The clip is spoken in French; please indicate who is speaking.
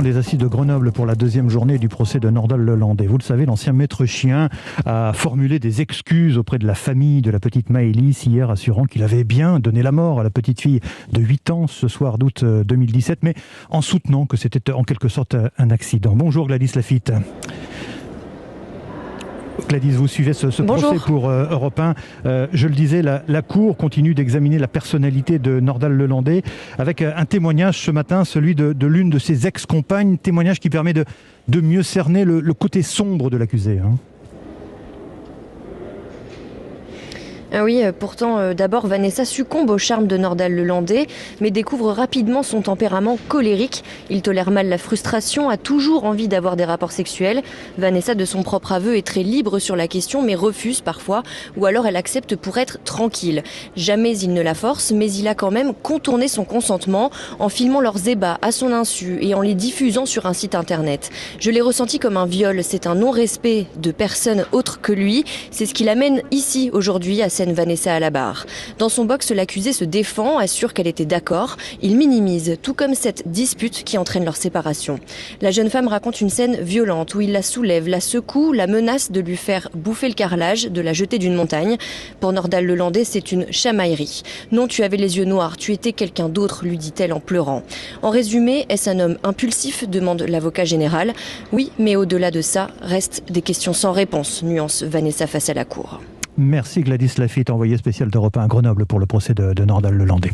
Speaker 1: Les assises de Grenoble pour la deuxième journée du procès de Nordal Lelandais. Vous le savez, l'ancien maître chien a formulé des excuses auprès de la famille de la petite Maëlys hier, assurant qu'il avait bien donné la mort à la petite fille de 8 ans ce soir d'août 2017, mais en soutenant que c'était en quelque sorte un accident. Bonjour Gladys Laffitte. Gladys, vous suivez ce procès pour Europe 1. Je le disais, la Cour continue d'examiner la personnalité de Nordal Lelandais avec un témoignage ce matin, celui de l'une de ses ex-compagnes, témoignage qui permet de mieux cerner le côté sombre de l'accusé.
Speaker 2: Ah oui, pourtant, d'abord, Vanessa succombe au charme de Nordal Lelandais, mais découvre rapidement son tempérament colérique. Il tolère mal la frustration, a toujours envie d'avoir des rapports sexuels. Vanessa, de son propre aveu, est très libre sur la question, mais refuse parfois, ou alors elle accepte pour être tranquille. Jamais il ne la force, mais il a quand même contourné son consentement en filmant leurs ébats à son insu et en les diffusant sur un site internet. Je l'ai ressenti comme un viol, c'est un non-respect de personne autre que lui. C'est ce qui l'amène ici, aujourd'hui, à Vanessa à la barre. Dans son box, l'accusé se défend, assure qu'elle était d'accord. Il minimise, tout comme cette dispute qui entraîne leur séparation. La jeune femme raconte une scène violente où il la soulève, la secoue, la menace de lui faire bouffer le carrelage, de la jeter d'une montagne. Pour Nordal Lelandais, c'est une chamaillerie. Non, tu avais les yeux noirs, tu étais quelqu'un d'autre, lui dit-elle en pleurant. En résumé, est-ce un homme impulsif, demande l'avocat général. Oui, mais au-delà de ça, restent des questions sans réponse, nuance Vanessa face à la cour.
Speaker 1: Merci Gladys Laffitte, envoyée spéciale d'Europe 1 à Grenoble pour le procès de Nordal Lelandais.